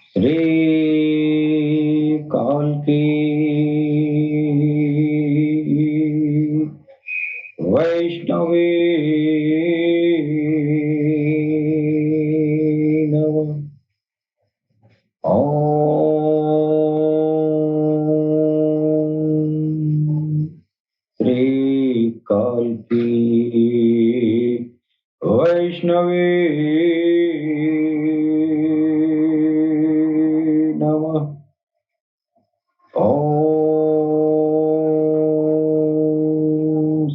श्री काल्की वैष्णवे नमः। श्री काल्की वैष्णवे नमः।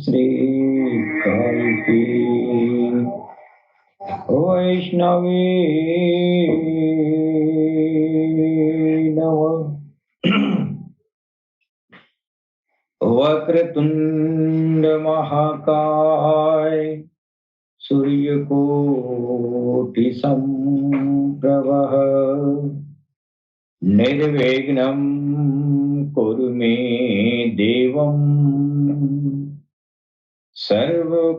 श्री काल्की वैष्णवे नमः। वक्रतुंड महाकाय सूर्यकोटि समप्रभः निर्विघ्नं कुरु मे देवं सर्वकार्येषु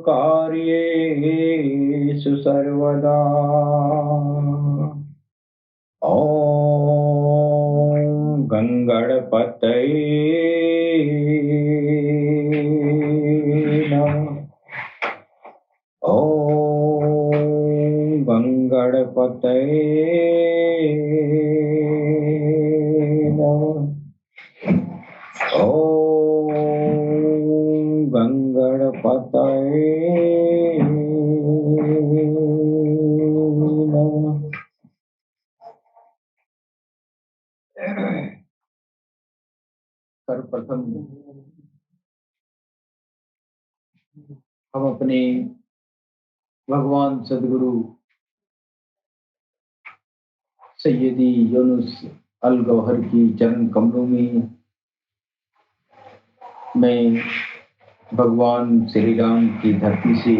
सर्वदा। ॐ गंगणपतये नमः। ॐ गंगणपतये नमः। ॐ गंगणपतये नमः। सर्वप्रथम हम अपने भगवान सदगुरु सैयदी यूनुस अल गौहर की चरण कमलों में मैं भगवान श्री राम की धरती से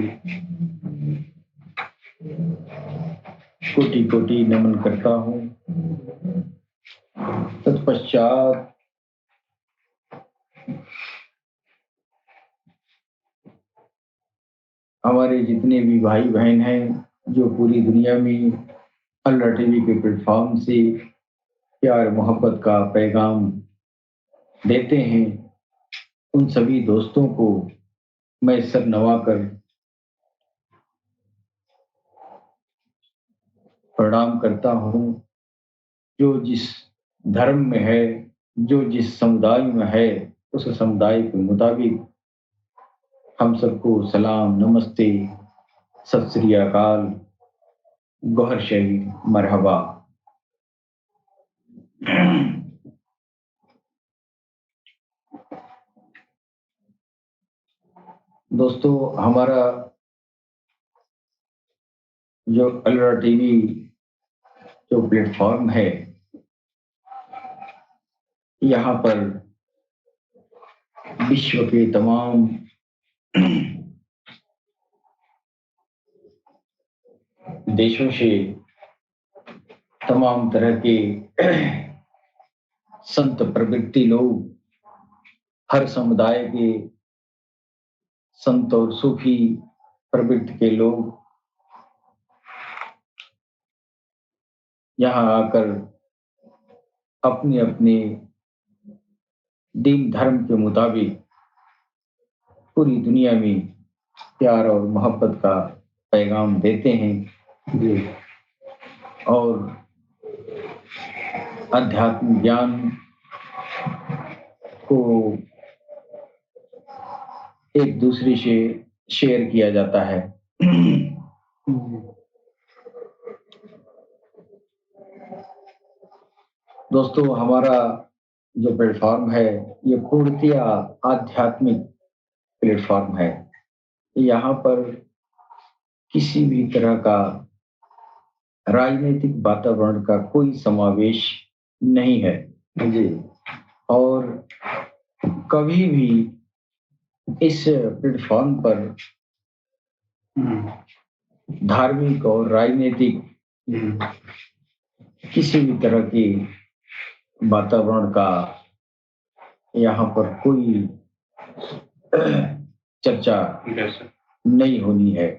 कोटि कोटि नमन करता हूँ। तत्पश्चात हमारे जितने भी भाई बहन हैं जो पूरी दुनिया में अल्लाह टीवी के प्लेटफॉर्म से प्यार मोहब्बत का पैगाम देते हैं, उन सभी दोस्तों को मैं सर नवाकर प्रणाम करता हूँ। जो जिस धर्म में है, जो जिस समुदाय में है, उस समुदाय के मुताबिक हम सबको सलाम, नमस्ते, सत श्री अकाल, गौहर शहीद, मरहबा। दोस्तों, हमारा जो अल्लाह टीवी जो प्लेटफॉर्म है, यहाँ पर विश्व के तमाम देशों से तमाम तरह के संत प्रवृत्ति लोग, हर समुदाय के संत और सूफी प्रवृत्ति के लोग यहाँ आकर अपने अपने दीन धर्म के मुताबिक पूरी दुनिया में प्यार और मोहब्बत का पैगाम देते हैं और अध्यात्म ज्ञान को एक दूसरे से शेयर किया जाता है। दोस्तों, हमारा जो प्लेटफॉर्म है ये पूर्णतया आध्यात्मिक प्लेटफॉर्म है। यहाँ पर किसी भी तरह का राजनीतिक वातावरण का कोई समावेश नहीं है जी। और कभी भी इस प्लेटफॉर्म पर धार्मिक और राजनीतिक किसी भी तरह की वातावरण का यहाँ पर कोई चर्चा नहीं होनी है।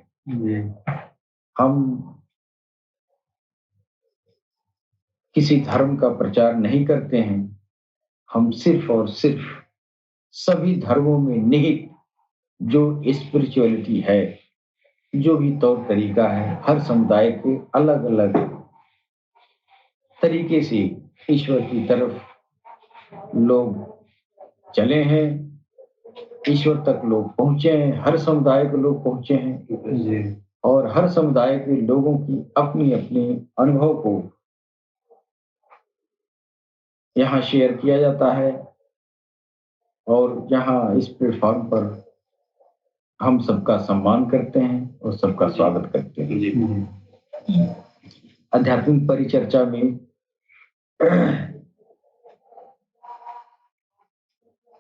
हम किसी धर्म का प्रचार नहीं करते हैं, हम सिर्फ और सिर्फ सभी धर्मों में निहित जो स्पिरिचुअलिटी है, जो भी तौर तरीका है, हर समुदाय के अलग अलग तरीके से ईश्वर की तरफ लोग चले हैं, ईश्वर तक लोग पहुंचे हैं, हर समुदाय के लोग पहुंचे हैं और हर समुदाय के लोगों की अपनी अपनी अनुभव को यहाँ शेयर किया जाता है और यहाँ इस प्लेटफॉर्म पर हम सबका सम्मान करते हैं और सबका स्वागत करते हैं। आध्यात्मिक परिचर्चा में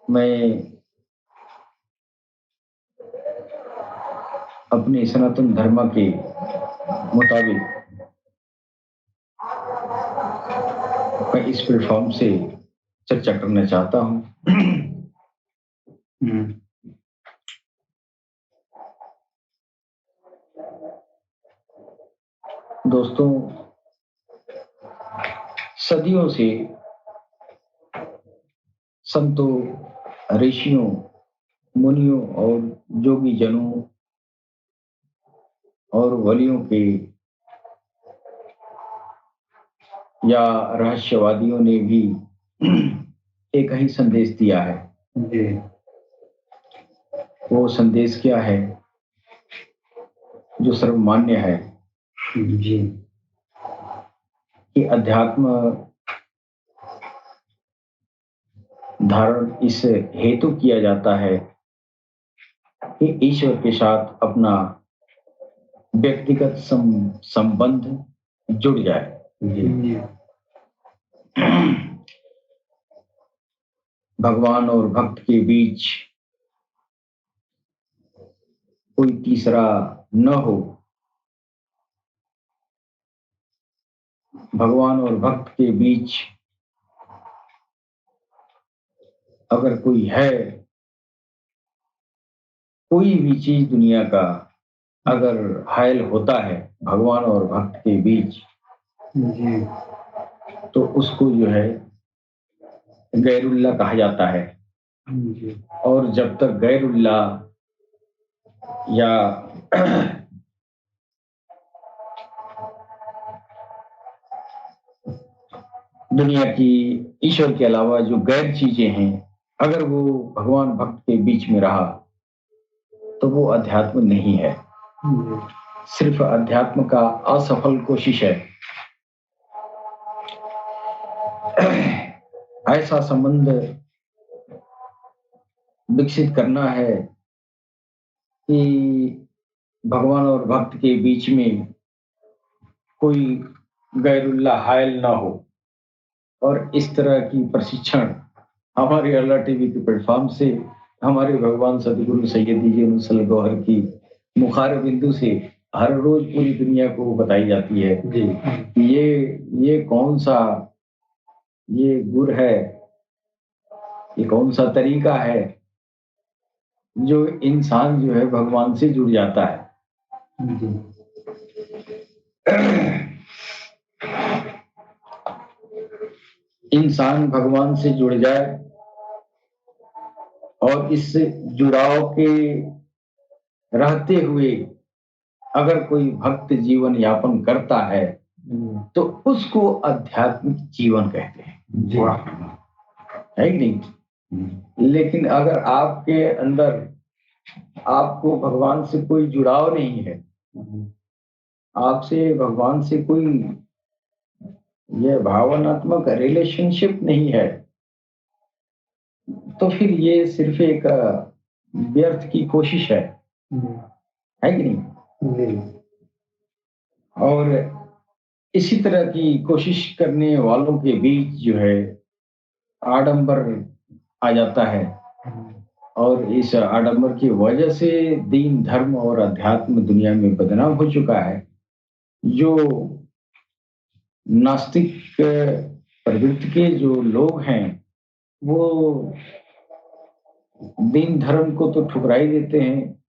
मैं अपने सनातन धर्म के मुताबिक मैं इस प्लेटफॉर्म से चर्चा करना चाहता हूं। दोस्तों, सदियों से संतों, ऋषियों, मुनियों और जोगी जनों और वलियों के या रहस्यवादियों ने भी एक ही संदेश दिया है। वो संदेश क्या है जो सर्वमान्य है कि अध्यात्म धारण इस हेतु किया जाता है कि ईश्वर के साथ अपना व्यक्तिगत संबंध जुड़ जाए। भगवान और भक्त के बीच कोई तीसरा न हो। भगवान और भक्त के बीच अगर कोई है, कोई भी चीज दुनिया का अगर हायल होता है भगवान और भक्त के बीच तो उसको जो है गैरुल्लाह कहा जाता है। और जब तक गैरुल्लाह या दुनिया की ईश्वर के अलावा जो गैर चीजें हैं, अगर वो भगवान भक्त के बीच में रहा तो वो अध्यात्म नहीं है, सिर्फ अध्यात्म का असफल कोशिश है। ऐसा संबंध विकसित करना है कि भगवान और भक्त के बीच में कोई गैरुल्लाह हायल ना हो। और इस तरह की प्रशिक्षण हमारे अल्लाह टीवी के प्लेटफॉर्म से हमारे भगवान सदगुरु सैयदी जी मुसल गौहर की मुखार बिंदु से हर रोज पूरी दुनिया को बताई जाती है जी। ये कौन सा ये गुर है, ये कौन सा तरीका है जो इंसान जो है भगवान से जुड़ जाता है। इंसान भगवान से जुड़ जाए और इस जुड़ाव के रहते हुए अगर कोई भक्त जीवन यापन करता है तो उसको आध्यात्मिक जीवन कहते हैं, है कि नहीं? लेकिन अगर आपके अंदर आपको भगवान से कोई जुड़ाव नहीं है, आपसे भगवान से कोई ये भावनात्मक रिलेशनशिप नहीं है, तो फिर ये सिर्फ एक व्यर्थ की कोशिश है कि नहीं? और इसी तरह की कोशिश करने वालों के बीच जो है आडंबर आ जाता है और इस आडंबर की वजह से दीन, धर्म और अध्यात्म दुनिया में बदनाम हो चुका है। जो नास्तिक प्रवृत्ति के जो लोग हैं वो दीन धर्म को तो ठुकरा ही देते हैं,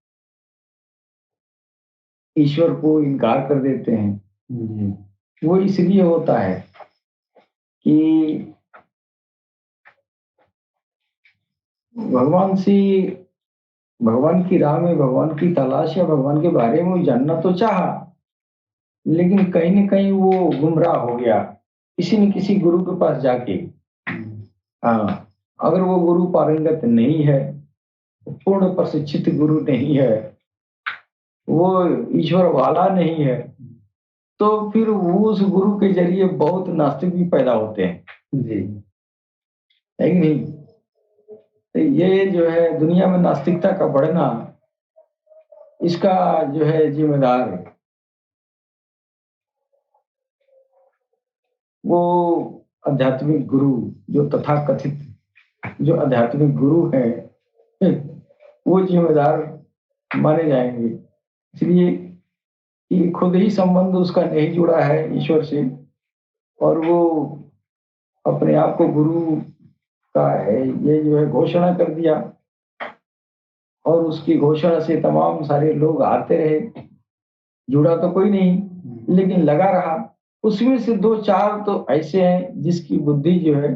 ईश्वर को इनकार कर देते हैं। वो इसलिए होता है कि भगवान से भगवान की राह में, भगवान की तलाश या भगवान के बारे में जानना तो चाहा, लेकिन कहीं न कहीं वो गुमराह हो गया, किसी न किसी गुरु के पास जाके। हाँ, अगर वो गुरु पारंगत नहीं है, पूर्ण प्रशिक्षित गुरु नहीं है, वो ईश्वर वाला नहीं है, तो फिर वो उस गुरु के ज़रिए बहुत नास्तिक भी पैदा होते हैं। जी। है कि नहीं? तो ये जो है दुनिया में नास्तिकता का बढ़ना, इसका जो है ज़िम्मेदार वो आध्यात्मिक गुरु, जो तथाकथित जो आध्यात्मिक गुरु हैं, वो ज़िम्मेदार माने जाएँगे। इसलिए कि खुद ही संबंध उसका नहीं जुड़ा है ईश्वर से, और वो अपने आप को गुरु का है ये जो है घोषणा कर दिया, और उसकी घोषणा से तमाम सारे लोग आते रहे, जुड़ा तो कोई नहीं लेकिन लगा रहा। उसमें से 2-4 तो ऐसे हैं जिसकी बुद्धि जो है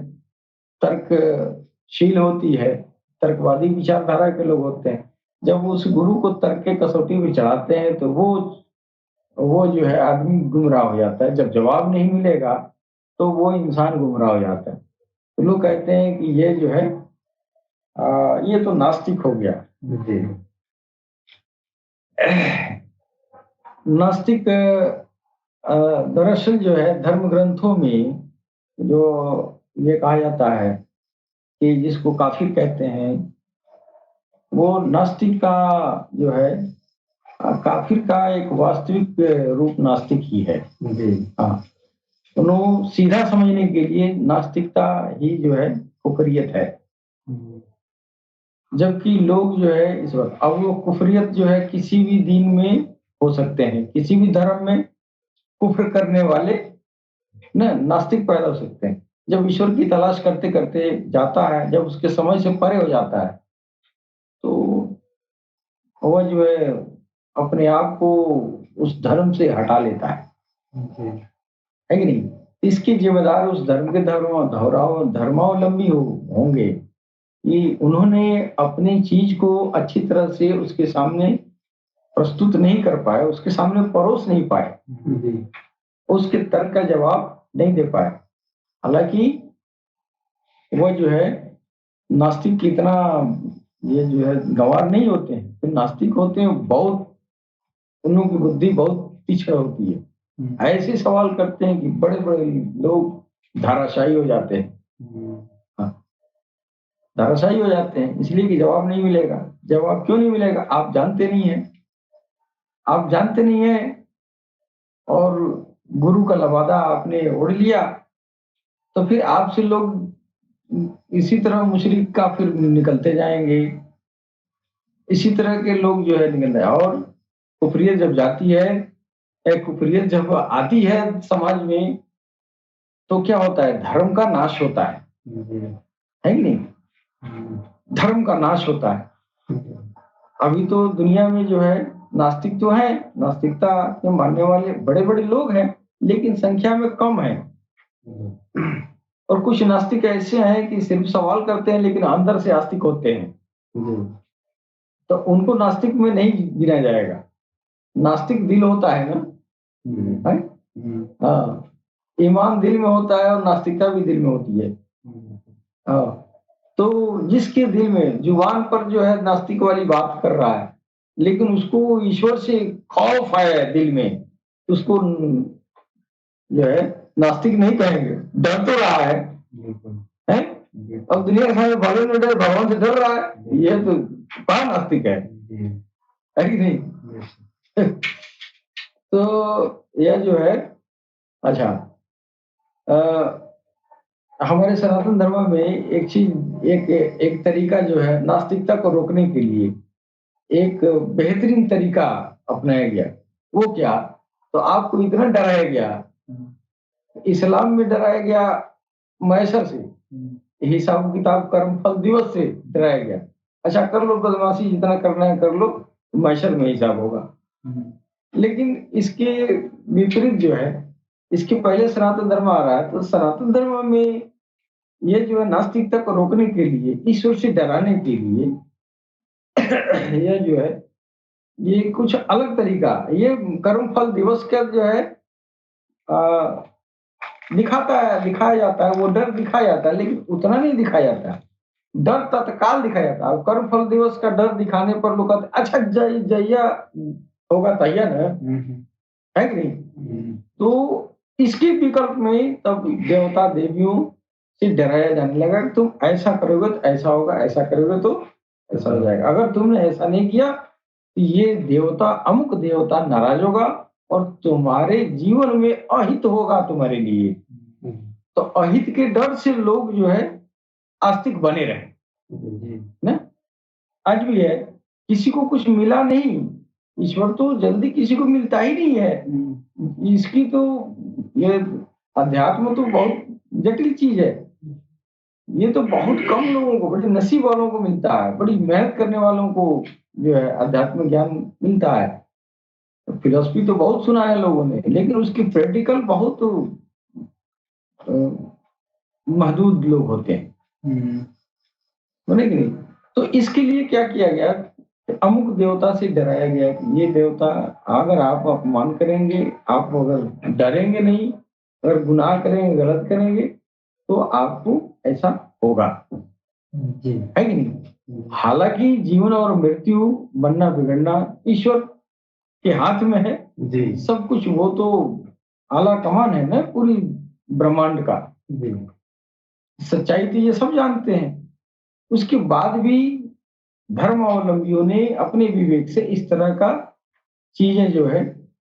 तर्कशील होती है, तर्कवादी विचारधारा के लोग होते हैं। जब उस गुरु को तर्क के कसौटी पे चढ़ाते हैं तो वो जो है आदमी गुमराह हो जाता है। जब जवाब नहीं मिलेगा तो वो इंसान गुमराह हो जाता है। तो लोग कहते हैं कि ये जो है ये तो नास्तिक हो गया। जी। नास्तिक दरअसल जो है धर्म ग्रंथों में जो ये कहा जाता है कि जिसको काफिर कहते हैं, वो नास्तिक का जो है काफिर का एक वास्तविक रूप नास्तिक ही है। जी। हाँ, उन्हों सीधा समझने के लिए नास्तिकता ही जो है कुफरियत है। जबकि लोग जो है इस वक़्त अब वो कुफरियत जो है किसी भी दीन में हो सकते हैं, किसी भी धर्म में कुफ्र करने वाले ना नास्तिक पैदा हो सकते हैं। जब ईश्वर की तलाश करते-करते जाता है, जब उसके समझ से परे हो जाता है, तो वह जो है अपने आप को उस धर्म से हटा लेता है। जी। है कि नहीं? इसकी ज़िम्मेदार उस धर्म के धर्मावलंबी होंगे कि उन्होंने अपनी चीज़ को अच्छी तरह से उसके सामने प्रस्तुत नहीं कर पाए, उसके सामने परोस नहीं पाए। जी। उसके तर्क का जवाब नहीं दे पाए। हालाँकि वो जो है नास्तिक इतना ये जो है गँवार नहीं होते हैं, तो नास्तिक होते हैं बहुत, उन लोगों की बुद्धि बहुत तीक्ष्ण होती है। ऐसे सवाल करते हैं कि बड़े-बड़े लोग धराशायी हो जाते हैं। हाँ, धराशायी हो जाते हैं इसलिए कि जवाब नहीं मिलेगा। जवाब क्यों नहीं मिलेगा? आप जानते नहीं हैं। आप जानते नहीं हैं और गुरु का लबादा आपने ओढ़ लिया, तो फिर आपसे लोग इसी तरह मुशरिक काफ़िर निकलते जाएँगे। इसी तरह के लोग जो है निकल रहे हैं, और कुफ़रियत जब जाती है, कुफ़रियत जब आती है समाज में, तो क्या होता है? धर्म का नाश होता है। है कि नहीं? धर्म का नाश होता है। अभी तो दुनिया में जो है नास्तिक तो है, नास्तिकता के मानने वाले बड़े-बड़े लोग हैं, लेकिन संख्या में कम हैं। और कुछ नास्तिक ऐसे हैं कि सिर्फ सवाल करते हैं लेकिन अंदर से आस्तिक होते हैं। तो उनको नास्तिक में नहीं गिना जाएगा। नास्तिक दिल होता है ना? है? हाँ, ईमान दिल में होता है और नास्तिकता भी दिल में होती है। हाँ, तो जिसके दिल में जुबान पर जो है नास्तिक वाली बात कर रहा है, लेकिन उसको ईश्वर से खौफ है दिल में, उसको जो है नास्तिक नहीं कहेंगे, डर तो रहा है। हैं? अब दुनिया के सामने भागने नहीं डर, भगवान से डर रहा है, ये तो कहाँ नास्तिक है कि नहीं? तो यह जो है अच्छा हमारे सनातन धर्म में एक चीज एक एक तरीका जो है नास्तिकता को रोकने के लिए एक बेहतरीन तरीका अपनाया गया। वो क्या? तो आपको इतना डराया गया, इस्लाम में डराया गया मैशर से, हिसाब किताब कर्म फल दिवस से डराया गया। अच्छा कर लो बदमाशी, जितना करना है कर लो, महशर में हिसाब होगा। लेकिन इसके विपरीत जो है, इसके पहले सनातन धर्म आ रहा है, तो सनातन धर्म में ये जो है नास्तिकता को रोकने के लिए, ईश्वर से डराने के लिए ये जो है, ये कुछ अलग तरीका, ये कर्म फल दिवस का जो है अ, दिखाया जाता है, वो डर दिखाया जाता है, लेकिन उतना नहीं दिखाया जाता है। डर तत्काल दिखाया जाता है। कर्म फल दिवस का डर दिखाने पर लोग कहते हैं, अच्छा जहिया होगा तहिया ना, है कि नहीं? तो इसके विकल्प में तब देवता देवियों से डराया जाने लगा कि तुम ऐसा करोगे तो ऐसा होगा, ऐसा करोगे तो ऐसा हो जाएगा। अगर तुमने ऐसा नहीं किया तो ये देवता, अमुक देवता नाराज होगा और तुम्हारे जीवन में अहित होगा तुम्हारे लिए। तो अहित के डर से लोग जो है आस्तिक बने रहे ना। आज भी है, किसी को कुछ मिला नहीं, ईश्वर तो जल्दी किसी को मिलता ही नहीं है। इसकी तो ये अध्यात्म तो बहुत जटिल चीज है। ये तो बहुत कम लोगों को, बड़े नसीब वालों को मिलता है, बड़ी मेहनत करने वालों को जो है अध्यात्म ज्ञान मिलता है। फिलोसफी तो बहुत सुना है लोगों ने, लेकिन उसकी प्रैक्टिकल बहुत अ, महदूद लोग होते हैं, बोले कि नहीं? तो इसके लिए क्या किया गया, अमुक देवता से डराया गया कि ये देवता, अगर आप अपमान करेंगे, आप अगर डरेंगे नहीं, अगर गुनाह करेंगे, गलत करेंगे, तो आपको ऐसा होगा, है कि नहीं? हालांकि जीवन और मृत्यु, बनना बिगड़ना ईश्वर के हाथ में है जी। सब कुछ वो तो आला कमान है ना पूरी ब्रह्मांड का जी। सच्चाई तो ये सब जानते हैं। उसके बाद भी धर्मावलंबियों ने अपने विवेक से इस तरह का चीजें जो है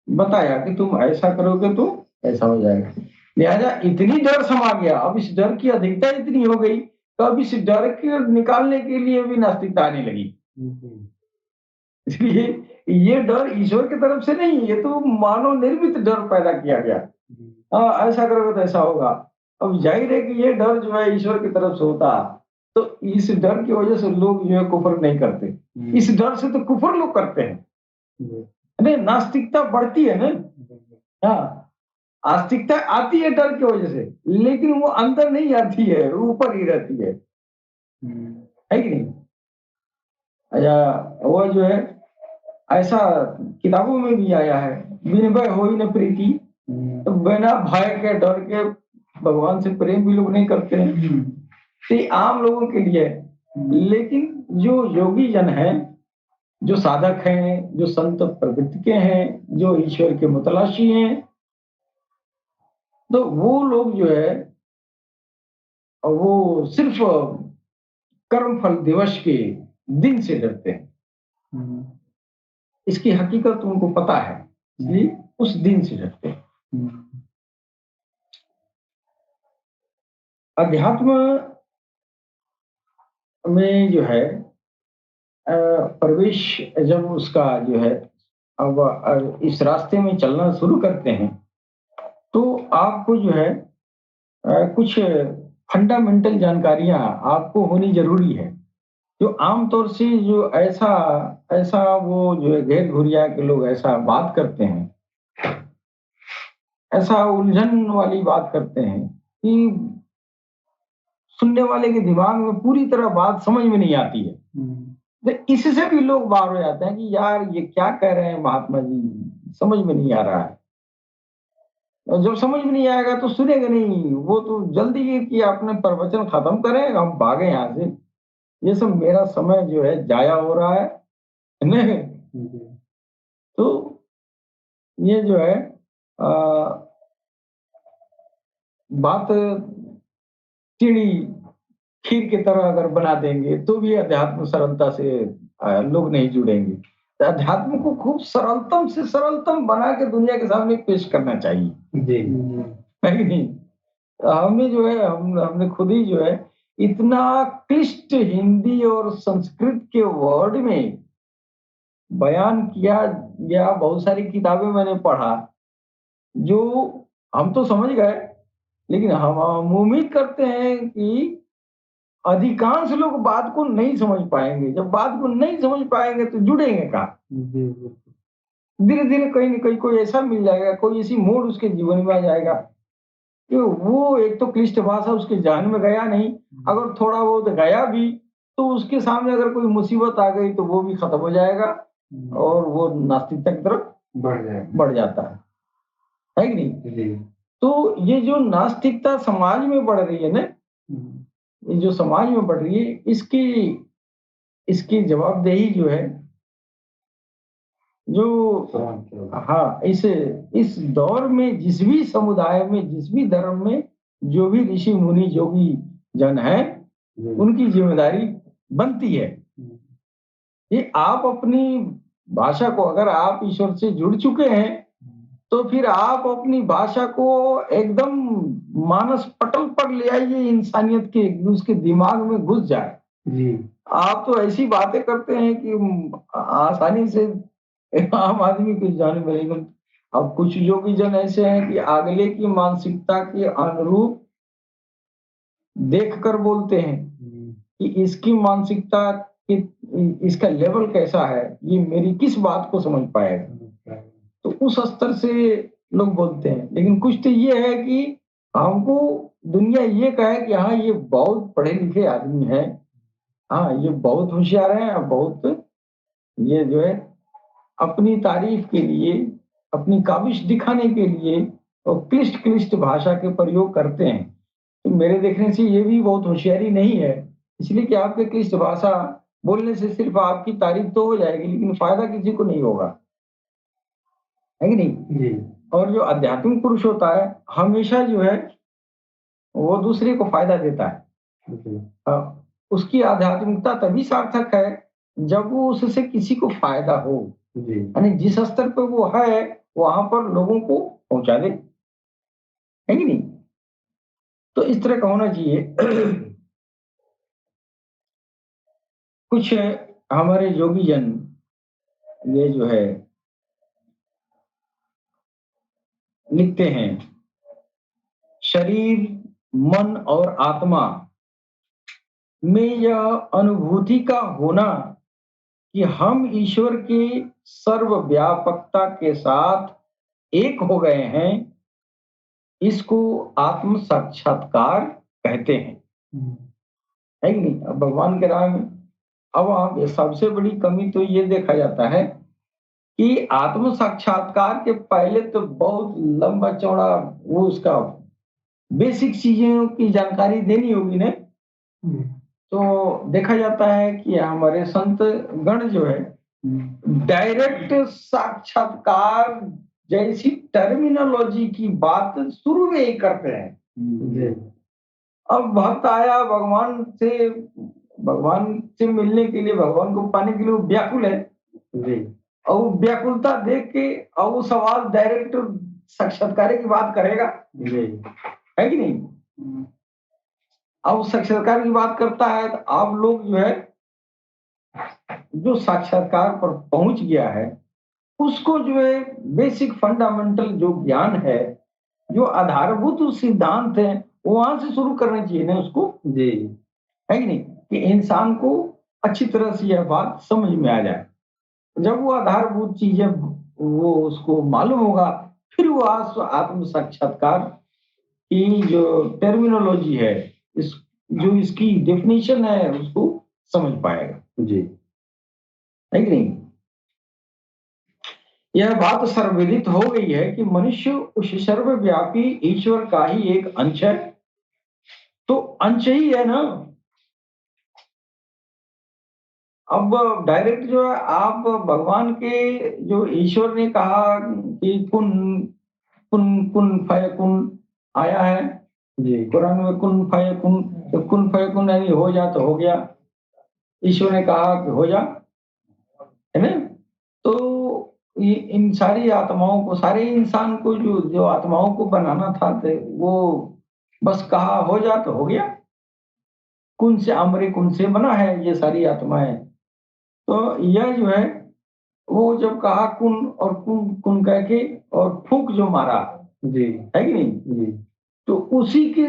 बताया कि तुम ऐसा करोगे तो ऐसा हो जाएगा। लिहाजा इतनी डर समा गया, अब इस डर की अधिकता इतनी हो गई, तो अब इस डर के निकालने के लिए भी नास्तिकता आने लगी। इसलिए ये डर ईश्वर की तरफ से नहीं, ये तो मानव निर्मित डर पैदा किया गया। हाँ, ऐसा करोगे तो ऐसा होगा। अब जाहिर है कि ये डर जो है ईश्वर की तरफ से होता, तो इस डर की वजह से लोग जो है कुफर नहीं करते। इस डर से तो कुफर लोग करते हैं। नहीं, नास्तिकता बढ़ती है ना। हाँ, आस्तिकता आती है डर की वजह से, लेकिन वो अंदर नहीं आती है, वो ऊपर ही रहती है कि नहीं? अच्छा, वो जो है ऐसा किताबों में भी आया है, बिन भय होई न प्रीति, तो बिना भय के डर के भगवान से प्रेम भी लोग नहीं करते हैं। तो ये आम लोगों के लिए है। लेकिन जो योगी जन हैं, जो साधक हैं, जो संत प्रवृत्ति के हैं, जो ईश्वर के मुतलाशी हैं, तो वो लोग जो है वो सिर्फ कर्म फल दिवस के दिन से डरते हैं। इसकी हकीकत उनको पता है, इसलिए उस दिन से डरते हैं। अध्यात्म में जो है प्रवेश, जब उसका जो है अब इस रास्ते में चलना शुरू करते हैं, तो आपको जो है कुछ फंडामेंटल जानकारियां आपको होनी जरूरी है, जो आमतौर से जो ऐसा ऐसा वो जो है घेर घुरिया के लोग ऐसा बात करते हैं, ऐसा उलझन वाली बात करते हैं कि सुनने वाले के दिमाग में पूरी तरह बात समझ में नहीं आती है। तो इससे भी लोग बाहर हो जाते हैं कि यार ये क्या कह रहे हैं महात्मा जी, समझ में नहीं आ रहा है। और जब समझ में नहीं आएगा तो सुनेगा नहीं, वो तो जल्दी ये कि आपने प्रवचन खत्म करें, हम भागे यहाँ से, ये सब मेरा समय जो है जाया हो रहा है। नहीं, तो ये जो है आ, बात टेढ़ी खीर की तरह अगर बना देंगे तो भी अध्यात्म सरलता से लोग नहीं जुड़ेंगे। तो अध्यात्म को खूब सरलतम से सरलतम बना के दुनिया के सामने पेश करना चाहिए जी। है कि नहीं? हमने जो है हमने खुद ही जो है इतना क्लिष्ट हिंदी और संस्कृत के वर्ड में बयान किया गया, बहुत सारी किताबें मैंने पढ़ा, जो हम तो समझ गए, लेकिन हम उम्मीद करते हैं कि अधिकांश लोग बात को नहीं समझ पाएंगे। जब बात को नहीं समझ पाएंगे तो जुड़ेंगे कहाँ? धीरे धीरे कहीं न कहीं कोई ऐसा मिल जाएगा, कोई ऐसी मोड़ उसके जीवन में आ जाएगा कि वो एक तो क्लिष्ट भाषा उसके ज़हन में गया नहीं, अगर थोड़ा बहुत गया भी, तो उसके सामने अगर कोई मुसीबत आ गई तो वो भी खत्म हो जाएगा और वो नास्तिकता की तरफ बढ़ जाता है कि नहीं? जी। तो ये जो नास्तिकता समाज में बढ़ रही है ना, ये जो समाज में बढ़ रही है, इसकी इसकी जवाबदेही जो है, जो हाँ, इस दौर में जिस भी समुदाय में, जिस भी धर्म में, जो भी ऋषि मुनि जोगी जन है, उनकी जिम्मेदारी बनती है। ये आप अपनी भाषा को, अगर आप ईश्वर से जुड़ चुके हैं, तो फिर आप अपनी भाषा को एकदम मानस पटल पर ले आइए, इंसानियत के, उसके दिमाग में घुस जाए। जी। आप तो ऐसी बातें करते हैं कि आसानी से आम आदमी कुछ जाने मिलेगा। अब कुछ योगी जन ऐसे हैं कि अगले की मानसिकता के अनुरूप देखकर बोलते हैं कि इसकी मानसिकता कि इसका लेवल कैसा है, ये मेरी किस बात को समझ पाएगा। तो उस स्तर से लोग बोलते हैं, लेकिन कुछ तो ये है कि हमको दुनिया ये कहे कि हाँ, ये बहुत पढ़े लिखे आदमी है, हाँ, ये बहुत होशियार है, बहुत ये जो है अपनी तारीफ के लिए, अपनी काबिश दिखाने के लिए और क्लिष्ट क्लिष्ट भाषा के प्रयोग करते हैं। तो मेरे देखने से ये भी बहुत होशियारी नहीं है, इसलिए कि आपके क्लिष्ट भाषा बोलने से सिर्फ आपकी तारीफ तो हो जाएगी, लेकिन फायदा किसी को नहीं होगा, है कि नहीं? जी। और जो आध्यात्मिक पुरुष होता है, हमेशा जो है वो दूसरे को फायदा देता है। उसकी आध्यात्मिकता तभी सार्थक है जब वो उससे किसी को फायदा हो, यानी जिस स्तर पर वो है वहां पर लोगों को पहुंचा दे, है कि नहीं? तो इस तरह का होना चाहिए। कुछ हमारे योगी जन ये जो है लिखते हैं, शरीर, मन और आत्मा में यह अनुभूति का होना कि हम ईश्वर के सर्वव्यापकता के साथ एक हो गए हैं, इसको आत्म साक्षात्कार कहते हैं, है कि नहीं? अब भगवान के राह में अब आप सबसे बड़ी कमी तो ये देखा जाता है कि आत्म साक्षात्कार के पहले तो बहुत लंबा चौड़ा वो उसका बेसिक चीजों की जानकारी देनी होगी ना। तो देखा जाता है कि हमारे संत गण जो है डायरेक्ट साक्षात्कार जैसी टर्मिनोलॉजी की बात शुरू में ही करते हैं। अब भक्त आया भगवान से मिलने के लिए, भगवान को पाने के लिए वो व्याकुल है, और वो व्याकुलता देख के और वो सवाल डायरेक्ट साक्षात्कार की बात करेगा, है कि नहीं? अब साक्षात्कार की बात करता है तो आप लोग जो है, जो साक्षात्कार पर पहुंच गया है, उसको जो है बेसिक फंडामेंटल जो ज्ञान है, जो आधारभूत सिद्धांत है, वहां से शुरू करना चाहिए ना उसको, जी, है कि नहीं? कि इंसान को अच्छी तरह से यह बात समझ में आ जाए। जब वो आधारभूत चीजें वो उसको मालूम होगा, फिर वो आत्म साक्षात्कार की जो टर्मिनोलॉजी है, इस जो इसकी डेफिनेशन है, उसको समझ पाएगा, जी, है कि नहीं? यह बात सर्वविदित हो गई है कि मनुष्य उस सर्वव्यापी ईश्वर का ही एक अंश है, तो अंश ही है ना। अब डायरेक्ट जो है आप भगवान के, जो ईश्वर ने कहा कि कुन कुन कुन फयकुन आया है, जी, कुरान में कुन फयकुन, तो कुन फयकुन यानी हो जा तो हो गया, ईश्वर ने कहा कि हो जा, है ना? तो ये इन सारी आत्माओं को, सारे इंसान को, जो जो आत्माओं को बनाना था, वो बस कहा हो जा तो हो गया। कुन से अमरे कुन से बना है ये सारी आत्माएं। तो यह जो है वो जब कहा कुन, और कुन कुन कह के और फूंक जो मारा, जी, है कि नहीं? जी। तो उसी के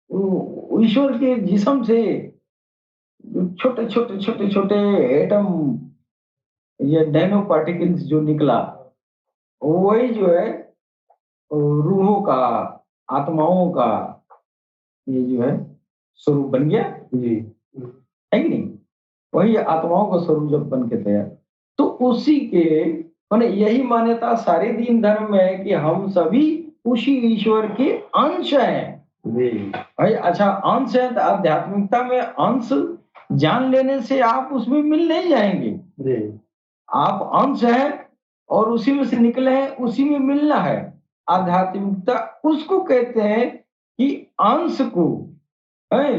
ईश्वर के जिस्म से छोटे छोटे छोटे छोटे एटम, ये नैनो पार्टिकल्स जो निकला, वही जो है रूहों का, आत्माओं का ये जो है स्वरूप बन गया जी, है कि नहीं? वही आत्माओं का स्वरूप जब बन के तैयार, तो उसी के माने यही मान्यता सारे दीन धर्म में है कि हम सभी उसी ईश्वर के अंश हैं जी। भाई अच्छा, अंश है तो आध्यात्मिकता में अंश जान लेने से आप उसमें मिल नहीं जाएंगे जी। आप अंश है और उसी में से निकले हैं, उसी में मिलना है। आध्यात्मिकता उसको कहते हैं कि अंश को है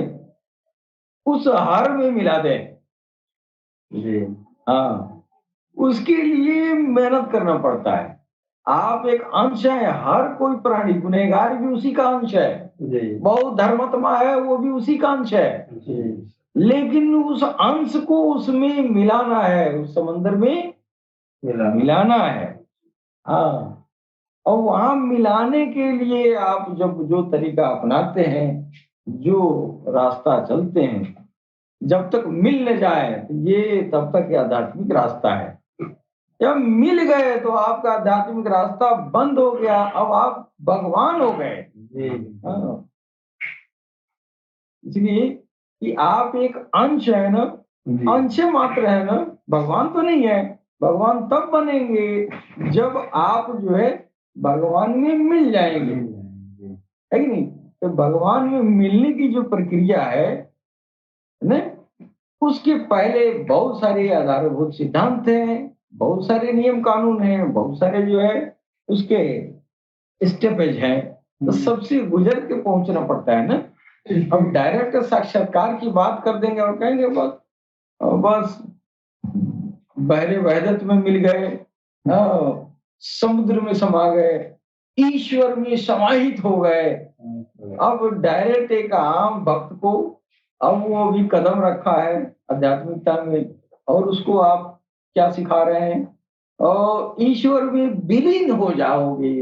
उस हार में मिला दे जी। हाँ, उसके लिए मेहनत करना पड़ता है। आप एक अंश है, हर कोई प्राणी गुनहगार भी उसी का अंश है जी। बहुत धर्मात्मा है, वो भी उसी का अंश है जी। लेकिन उस अंश को उसमें मिलाना है, उस समंदर में मिलाना है। हाँ, और वहां मिलाने के लिए आप जब जो तरीका अपनाते हैं, जो रास्ता चलते हैं, जब तक मिल न जाए तो ये तब तक ये आध्यात्मिक रास्ता है। जब मिल गए तो आपका आध्यात्मिक रास्ता बंद हो गया, अब आप भगवान हो गए। हाँ। इसलिए कि आप एक अंश है ना, अंश मात्र है ना, भगवान तो नहीं है। भगवान तब बनेंगे जब आप जो है भगवान में मिल जाएंगे, है कि नहीं? तो भगवान में मिलने की जो प्रक्रिया है ना, उसके पहले बहुत सारे आधारभूत सिद्धांत हैं, बहुत सारे नियम कानून हैं, बहुत सारे जो है उसके स्टेपेज हैं, तो सबसे गुजर के पहुंचना पड़ता है ना। अब डायरेक्ट साक्षात्कार की बात कर देंगे और कहेंगे बस बहरे वहदत में मिल गए, समुद्र में समा गए, ईश्वर में समाहित हो गए। अब डायरेक्ट एक आम भक्त को, अब वो भी कदम रखा है आध्यात्मिकता में, और उसको आप क्या सिखा रहे हैं? और ईश्वर में विलीन हो जाओगे,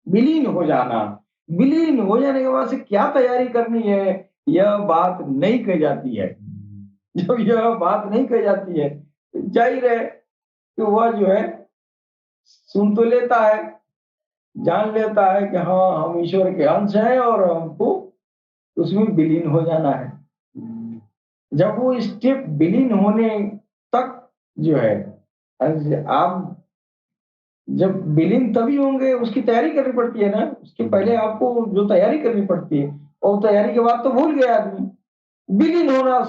विलीन हो जाना। विलीन हो जाने के बाद से क्या तैयारी करनी है, यह बात नहीं कही जाती है। जब यह बात नहीं कही जाती है, जाहिर है कि वह जो है सुन तो लेता है, जान लेता है कि हाँ हम ईश्वर के अंश हैं और हमको उसमें विलीन हो जाना है। जब वो स्टेप विलीन होने तक जो है, आप जब विलीन तभी होंगे, उसकी तैयारी करनी पड़ती है ना, उसके पहले आपको जो तैयारी करनी पड़ती है, और तैयारी के बाद तो भूल गया आदमी। विलीन होना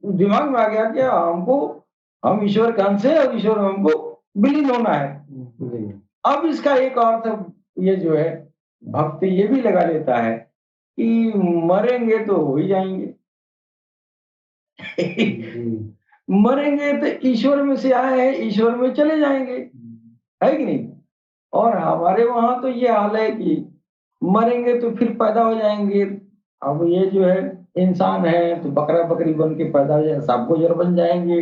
दिमाग में आ गया कि हमको, हम ईश्वर का अंश है और ईश्वर में हमको विलीन होना है। अब इसका एक अर्थ ये जो है भक्त ये भी लगा लेता है कि मरेंगे तो हो ही जाएंगे। मरेंगे तो ईश्वर में से आए हैं, ईश्वर में चले जाएंगे, है कि नहीं? और हमारे वहां तो ये हाल है कि मरेंगे तो फिर पैदा हो जाएंगे। अब ये जो है इंसान है तो बकरा बकरी बन के पैदा हो जाए, सांप गोजर बन जाएंगे,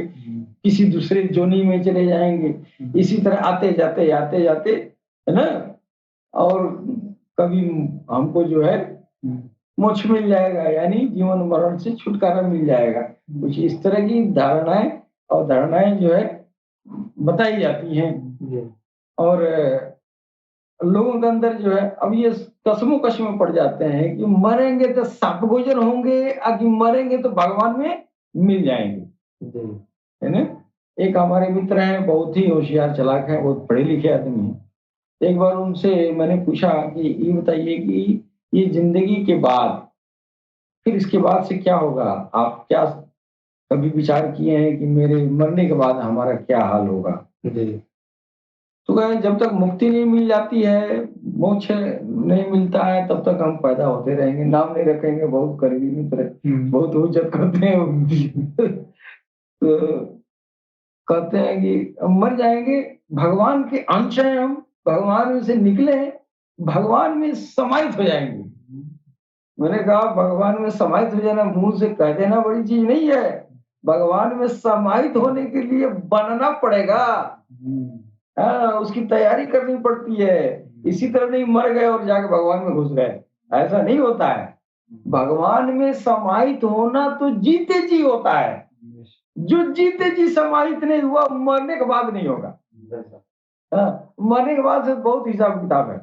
किसी दूसरे जोनी में चले जाएंगे, इसी तरह आते जाते है ना। और कभी हमको जो है मोक्ष मिल जाएगा, यानी जीवन मरण से छुटकारा मिल जाएगा। कुछ इस तरह की धारणाएं और धारणाएं जो है बताई जाती हैं। और लोगों के अंदर जो है अब ये कस्मोकश में पड़ जाते हैं कि मरेंगे तो सांप गोजर होंगे, कि मरेंगे तो भगवान में मिल जाएंगे, है ना। एक हमारे मित्र हैं, बहुत ही होशियार चालाक है, बहुत पढ़े लिखे आदमी है। एक बार उनसे मैंने पूछा कि ये बताइए कि ये जिंदगी के बाद फिर इसके बाद से क्या होगा, आप क्या कभी विचार किए हैं कि मेरे मरने के बाद हमारा क्या हाल होगा? तो कहे जब तक मुक्ति नहीं मिल जाती है, मोक्ष नहीं मिलता है, तब तक हम पैदा होते रहेंगे, नाम नहीं रखेंगे। बहुत करीबी मित्र, बहुत उज्जत करते हैं। तो कहते हैं कि मर जाएंगे, भगवान के अंश हैं हम, भगवान में से निकले हैं, भगवान में समाहित हो जाएंगे। मैंने कहा भगवान में समाहित हो जाना मुंह से कह देना बड़ी चीज नहीं है, भगवान में समाहित होने के लिए बनना पड़ेगा। हाँ, उसकी तैयारी करनी पड़ती है। इसी तरह नहीं मर गए और जाके भगवान में घुस गए, ऐसा नहीं होता है। भगवान में समाहित होना तो जीते जी होता है। जो जीते जी समाहित नहीं हुआ मरने के बाद नहीं होगा। मरने के बाद से बहुत हिसाब किताब है।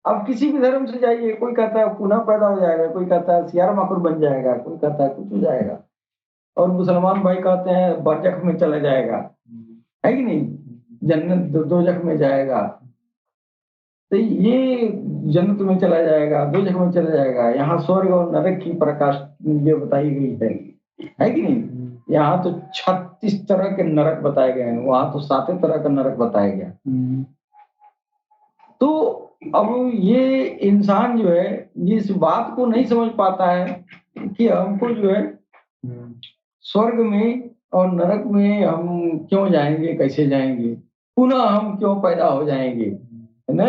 अब किसी भी धर्म से जाइए, कोई कहता है पुनः पैदा हो जाएगा, कोई कहता है सियार माकुर बन जाएगा, कोई कहता है कुछ हो जाएगा, और मुसलमान भाई कहते हैं बरजख में चला जाएगा, है कि नहीं, जन्नत दोजख में जाएगा। तो ये जन्नत में चला जाएगा, दोजख में चला जाएगा। यहाँ स्वर्ग और नरक की प्रकाश ये बताई गई है कि नहीं। यहाँ तो 36 तरह के नरक बताए गए हैं, वहां तो 7 तरह का नरक बताया गया। तो अब ये इंसान जो है ये इस बात को नहीं समझ पाता है कि हमको जो है स्वर्ग में और नरक में हम क्यों जाएंगे, कैसे जाएंगे, पुनः हम क्यों पैदा हो जाएंगे, है ना।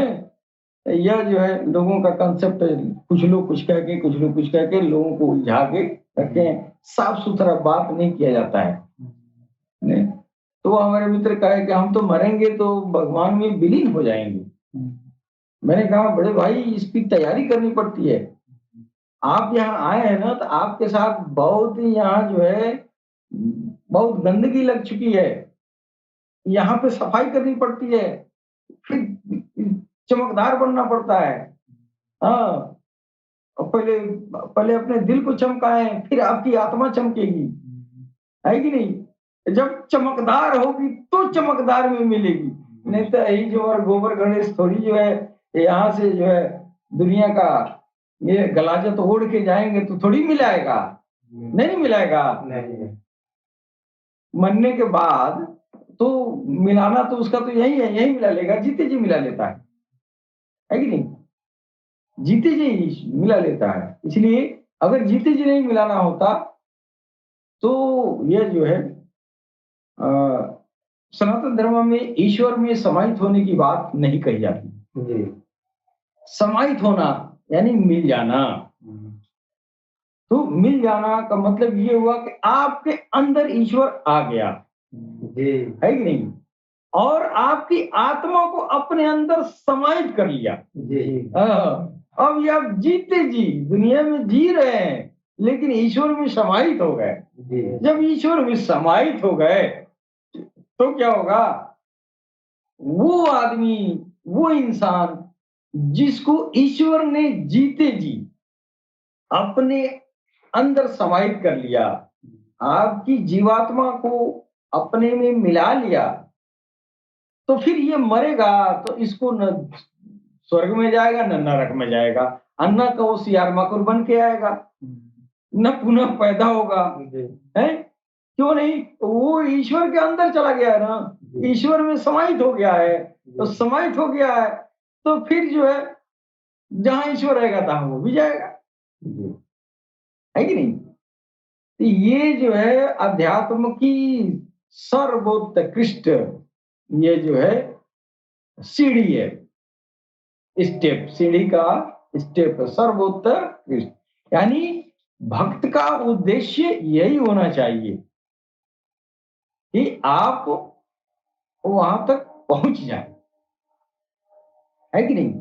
यह जो है लोगों का कंसेप्ट, कुछ लोग कुछ कह के, कुछ लोग कुछ कह के लोगों को उलझा के रखते हैं। साफ सुथरा बात नहीं किया जाता है, ने? तो हमारे मित्र कहे कि हम तो मरेंगे तो भगवान में विलीन हो जाएंगे। मैंने कहा बड़े भाई इसकी तैयारी करनी पड़ती है। आप यहाँ आए हैं ना, तो आपके साथ बहुत ही यहाँ जो है बहुत गंदगी लग चुकी है। यहाँ पे सफाई करनी पड़ती है, फिर चमकदार बनना पड़ता है। हाँ, और पहले पहले अपने दिल को चमकाएं, फिर आपकी आत्मा चमकेगी, है कि नहीं। जब चमकदार होगी तो चमकदार में मिलेगी, नहीं तो यही जो और गोबर गणेश थोड़ी जो है यहाँ से जो है दुनिया का ये गलाजत ओढ़ के जाएंगे तो थोड़ी मिलाएगा, नहीं मिलाएगा। मरने के बाद तो मिलाना तो उसका तो यही है, यही मिला लेगा, जीते जी मिला लेता है कि नहीं, जीते जी मिला लेता है। इसलिए अगर जीते जी नहीं मिलाना होता तो यह जो है सनातन धर्म में ईश्वर में समाहित होने की बात नहीं कही जाती। समाहित होना यानी मिल जाना। तो मिल जाना का मतलब ये हुआ कि आपके अंदर ईश्वर आ गया, है कि नहीं, और आपकी आत्मा को अपने अंदर समाहित कर लिया। अब ये आप जीते जी दुनिया में जी रहे हैं, लेकिन ईश्वर में समाहित हो गए। जब ईश्वर में समाहित हो गए तो क्या होगा, वो आदमी, वो इंसान जिसको ईश्वर ने जीते जी अपने अंदर समाहित कर लिया, आपकी जीवात्मा को अपने में मिला लिया, तो फिर ये मरेगा तो इसको न स्वर्ग में जाएगा न नरक में जाएगा, अन्ना का वो सियार माकुर बन के आएगा, न पुनः पैदा होगा, है क्यों नहीं। वो ईश्वर के अंदर चला गया है ना, ईश्वर में समाहित हो गया है, तो समाहित हो गया है तो फिर जो है जहां ईश्वर रहेगा तहां वो भी जाएगा, है कि नहीं। तो ये जो है अध्यात्म की सर्वोत्कृष्ट ये जो है सीढ़ी है, स्टेप, सीढ़ी का स्टेप सर्वोत्कृष्ट। यानी भक्त का उद्देश्य यही होना चाहिए कि आप वहां तक पहुंच जाए, है कि नहीं।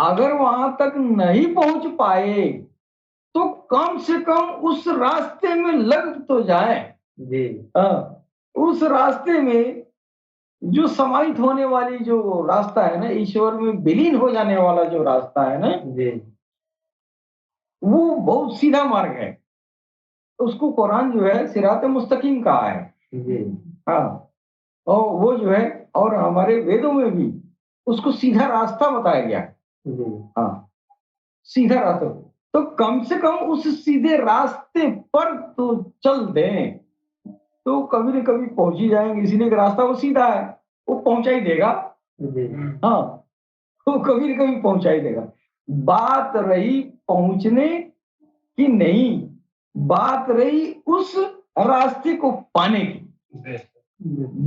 अगर वहां तक नहीं पहुंच पाए तो कम से कम उस रास्ते में लग तो जाए। उस रास्ते में जो समाहित होने वाली जो रास्ता है ना, ईश्वर में विलीन हो जाने वाला जो रास्ता है ना, वो बहुत सीधा मार्ग है। उसको कुरान जो है सिरात मुस्तकीम कहा है। हाँ, और वो जो है और हमारे वेदों में भी उसको सीधा रास्ता बताया गया है। हाँ, सीधा रास्ता। तो कम से कम उस सीधे रास्ते पर तो चल दें तो कभी न कभी पहुंच ही जाएंगे, इसलिए कि रास्ता वो सीधा है, वो पहुंचा ही देगा। हाँ, वो कभी न कभी पहुंचा ही देगा। बात रही पहुंचने की नहीं, बात रही उस रास्ते को पाने की,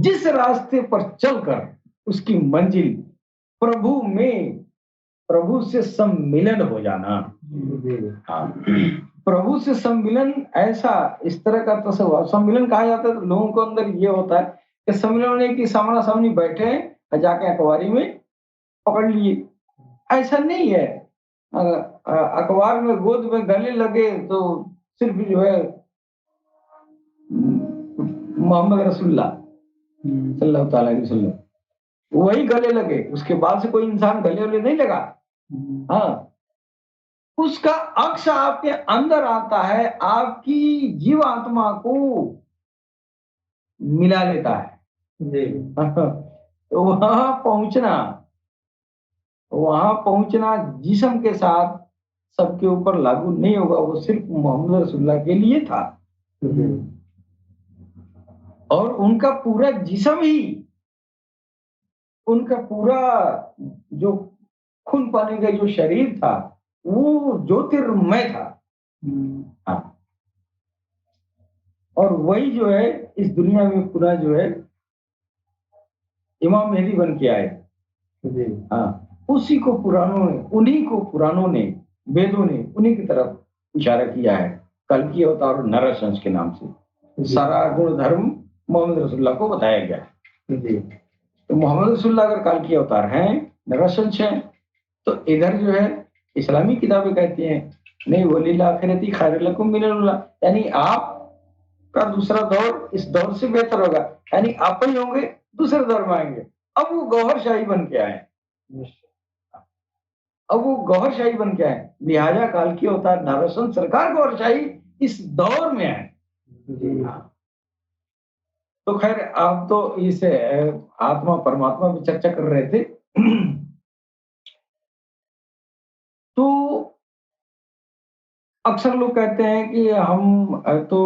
जिस रास्ते पर चलकर उसकी मंजिल प्रभु में, प्रभु से सम्मिलन हो जाना। हाँ, प्रभु से सम्मिलन ऐसा इस तरह का तस्वीर सम्मिलन कहा जाता है। तो लोगों को अंदर ये होता है कि सम्मिलन होने की सामना सामनी बैठे हैं, जाके अखबारी में पकड़ लिए, ऐसा नहीं है। अखबार में गोद में गले लगे तो सिर्फ जो है मोहम्मद रसूलुल्लाह सल्लल्लाहु ताला अलैहि वसल्लम वही गले लगे, उसके बाद से कोई इंसान गले वले नहीं लगा। हाँ, उसका अक्स आपके अंदर आता है, आपकी जीवात्मा को मिला लेता है। जी। तो वहां पहुंचना जिस्म के साथ सबके ऊपर लागू नहीं होगा, वो सिर्फ मोहम्मद रसूलुल्लाह के लिए था। और उनका पूरा जिस्म ही, उनका पूरा जो खून पानी का जो शरीर था वो ज्योतिर्मय था। हाँ। और वही जो है इस दुनिया में पूरा जो है इमाम मेहदी बन के आए। हाँ, उसी को पुराणों ने वेदों ने उन्हीं की तरफ इशारा किया है, कल्कि अवतार और नरसंस के नाम से सारा गुण धर्म मोहम्मद रसूलुल्लाह को बताया गया है। तो मोहम्मद रसूलुल्लाह अगर कल्कि अवतार हैं, नरसंस हैं, तो इधर जो है इस्लामी किताबें कहती हैं नहीं वलील आखिरती खैर लकुम मिनल उला, यानी आप का दूसरा दौर इस दौर से बेहतर होगा, यानी आप ही होंगे दूसरे दौर में आएंगे। अब वो गौहरशाही बन के आए, लिहाजा काल की होता है नारसन सरकार गौहरशाही इस दौर में आए। तो खैर आप तो इस आत्मा परमात्मा की चर्चा कर रहे थे। तो अक्सर लोग कहते हैं कि हम तो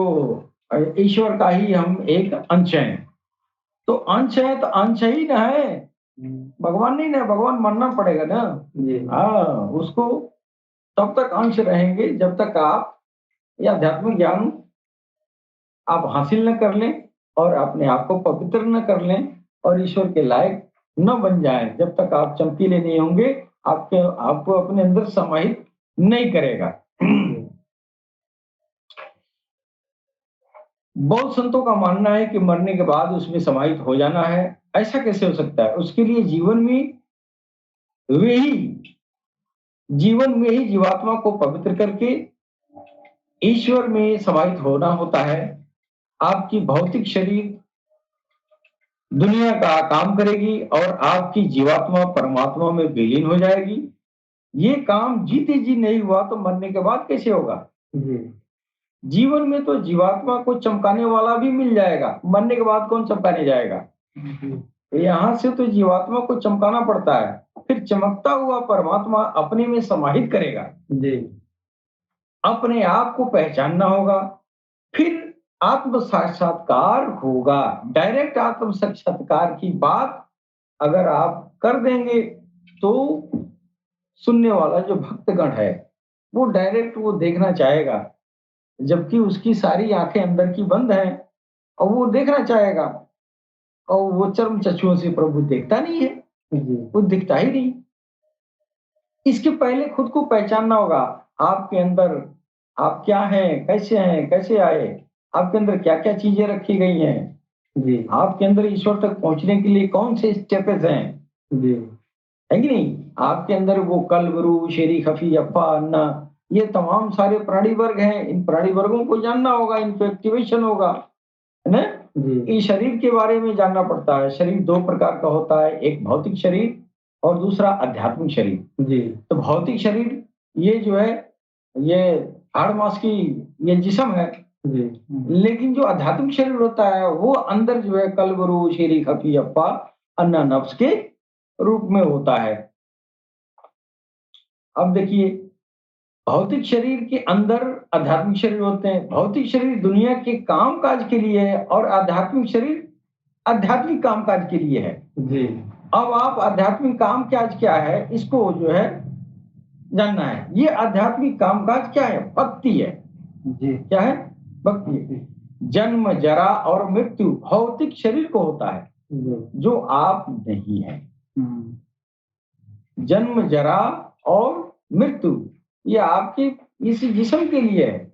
ईश्वर का ही हम एक अंश हैं। तो अंश है तो अंश ही ना है, भगवान नहीं ना, भगवान मानना पड़ेगा ना। हाँ, उसको तब तक अंश रहेंगे जब तक आप या आध्यात्मिक ज्ञान आप हासिल न कर लें और अपने आप को पवित्र न कर लें और ईश्वर के लायक न बन जाएं, जब तक आप चमकीले नहीं होंगे आपको अपने अंदर समाहित नहीं करेगा। बहुत संतों का मानना है कि मरने के बाद उसमें समाहित हो जाना है। ऐसा कैसे हो सकता है? उसके लिए जीवन में ही जीवात्मा को पवित्र करके ईश्वर में समाहित होना होता है। आपकी भौतिक शरीर दुनिया का काम करेगी और आपकी जीवात्मा परमात्मा में विलीन हो जाएगी। ये काम जीते जी नहीं हुआ तो मरने के बाद कैसे होगा? जीवन में तो जीवात्मा को चमकाने वाला भी मिल जाएगा, मरने के बाद कौन चमकाने जाएगा? यहाँ से तो जीवात्मा को चमकाना पड़ता है, फिर चमकता हुआ परमात्मा अपने में समाहित करेगा। अपने आप को पहचानना होगा, फिर आत्म साक्षात्कार होगा। डायरेक्ट आत्म साक्षात्कार की बात अगर आप कर देंगे तो सुनने वाला जो भक्तगण है वो डायरेक्ट वो देखना चाहेगा, जबकि उसकी सारी आंखें अंदर की बंद हैं और वो देखना चाहेगा और वो चर्म चक्षुओं से प्रभु देखता नहीं है, वो दिखता ही नहीं। इसके पहले खुद को पहचानना होगा, आपके अंदर आप क्या हैं, कैसे आए, आपके अंदर क्या क्या चीजें रखी गई हैं, आपके अंदर ईश्वर तक पहुंचने के लिए कौन से स्टेप्स हैं, है कि नहीं? आपके अंदर वो कल्ब, रूह, शेरी, खफी, अफा, अन्ना, ये तमाम सारे प्राणी वर्ग हैं। इन प्राणी वर्गों को जानना होगा, इनको एक्टिवेशन होगा, है ना? इस शरीर के बारे में जानना पड़ता है। शरीर दो प्रकार का होता है, एक भौतिक शरीर और दूसरा आध्यात्मिक शरीर। तो भौतिक शरीर ये जो है ये हाड़ मांस की ये जिस्म है, लेकिन जो आध्यात्मिक शरीर होता है वो अंदर जो है कल्ब, रूह, शेरी, खफी, अफा, अन्ना, नफ्स के रूप में होता है। अब देखिए, भौतिक शरीर के अंदर आध्यात्मिक शरीर होते हैं। भौतिक शरीर दुनिया के कामकाज के लिए है और आध्यात्मिक शरीर आध्यात्मिक कामकाज के लिए है। अब आप आध्यात्मिक कामकाज क्या है इसको जो है जानना है। ये आध्यात्मिक कामकाज क्या है? भक्ति है। क्या है? भक्ति। जन्म, जरा और मृत्यु भौतिक शरीर को होता है, जो आप नहीं है। जन्म, जरा और मृत्यु ये आपके इस जिस्म के लिए है,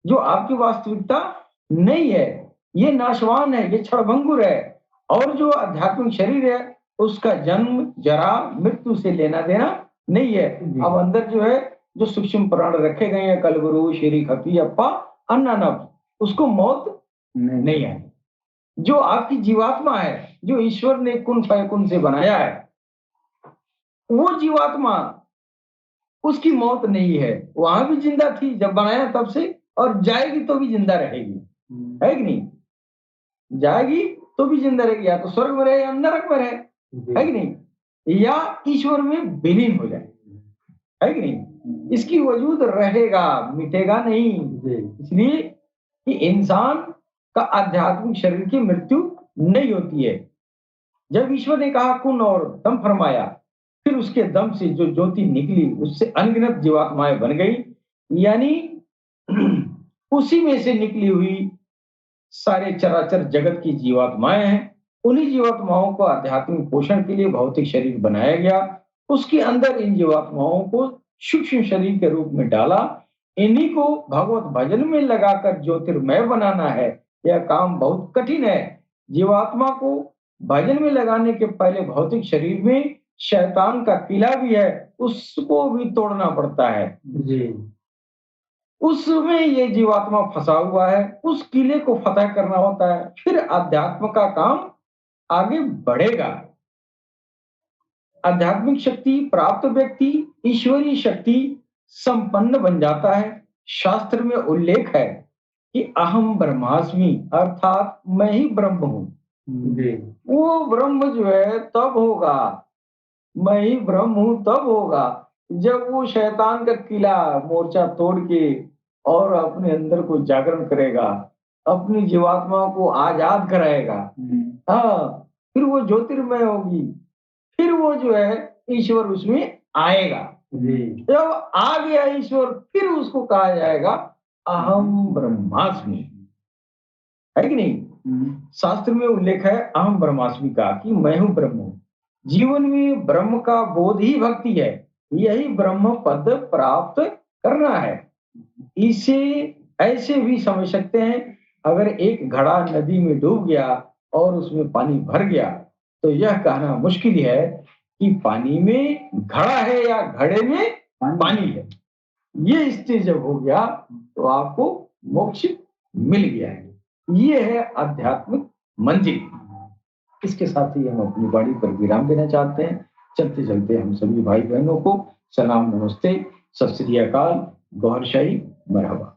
जो आपकी वास्तविकता नहीं है। ये नाशवान है, ये क्षणभंगुर है। और जो आध्यात्मिक शरीर है उसका जन्म, जरा, मृत्यु से लेना देना नहीं है। अब अंदर जो है जो सूक्ष्म प्राण रखे गए हैं, कलगुरु, शेरी, खपी, अप्पा, अन्नानव, उसको मौत नहीं है। जो आपकी जीवात्मा है, जो ईश्वर ने कुन फयकुन से बनाया है, वो जीवात्मा, उसकी मौत नहीं है। वहां भी जिंदा थी जब बनाया तब से, और जाएगी तो भी जिंदा रहेगी, है कि नहीं? जाएगी तो भी जिंदा रहेगी, या तो स्वर्ग में रहे या नरक में रहे, है कि नहीं? या ईश्वर में विलीन हो जाए, है कि नहीं? इसकी वजूद रहेगा, मिटेगा नहीं। इसलिए कि इंसान का आध्यात्मिक शरीर की मृत्यु नहीं होती है। जब ईश्वर ने कहा कुन और दम फरमाया, फिर उसके दम से जो ज्योति निकली, उससे अनगिनत जीवात्माएं बन गई। यानी उसी में से निकली हुई सारे चराचर जगत की जीवात्माएं हैं। उन्हीं जीवात्माओं को आध्यात्मिक पोषण के लिए भौतिक शरीर बनाया गया। उसके अंदर इन जीवात्माओं को सूक्ष्म शरीर के रूप में डाला। इन्हीं को भगवत भजन में लगाकर ज्योतिर्मय बनाना है। यह काम बहुत कठिन है। जीवात्मा को भजन में लगाने के पहले भौतिक शरीर में शैतान का किला भी है, उसको भी तोड़ना पड़ता है जी। उसमें ये जीवात्मा फंसा हुआ है, उस किले को फतह करना होता है, फिर अध्यात्म का काम आगे बढ़ेगा। आध्यात्मिक शक्ति प्राप्त व्यक्ति ईश्वरीय शक्ति संपन्न बन जाता है। शास्त्र में उल्लेख है कि अहम ब्रह्मास्मि, अर्थात मैं ही ब्रह्म हूं। वो ब्रह्म जो है तब होगा, मैं ही ब्रह्म हूं तब होगा जब वो शैतान का किला मोर्चा तोड़ के और अपने अंदर को जागरण करेगा, अपनी जीवात्मा को आजाद कराएगा। हाँ, फिर वो ज्योतिर्मय होगी, फिर वो जो है ईश्वर उसमें आएगा। जब आ गया ईश्वर, फिर उसको कहा जाएगा अहम ब्रह्मास्मि, है कि नहीं? शास्त्र में उल्लेख है अहम ब्रह्मास्मि का, कि मैं हूं ब्रह्म हूं। जीवन में ब्रह्म का बोध ही भक्ति है, यही ब्रह्म पद प्राप्त करना है। इसे ऐसे भी समझ सकते हैं, अगर एक घड़ा नदी में डूब गया और उसमें पानी भर गया, तो यह कहना मुश्किल है कि पानी में घड़ा है या घड़े में पानी है। ये स्टेज जब हो गया तो आपको मोक्ष मिल गया है। ये है आध्यात्मिक मंजिल। इसके साथ ही हम अपनी वाणी पर विराम देना चाहते हैं। चलते चलते हम सभी भाई बहनों को सलाम, नमस्ते, सत श्री अकाल, गौर शाही, मरहबा।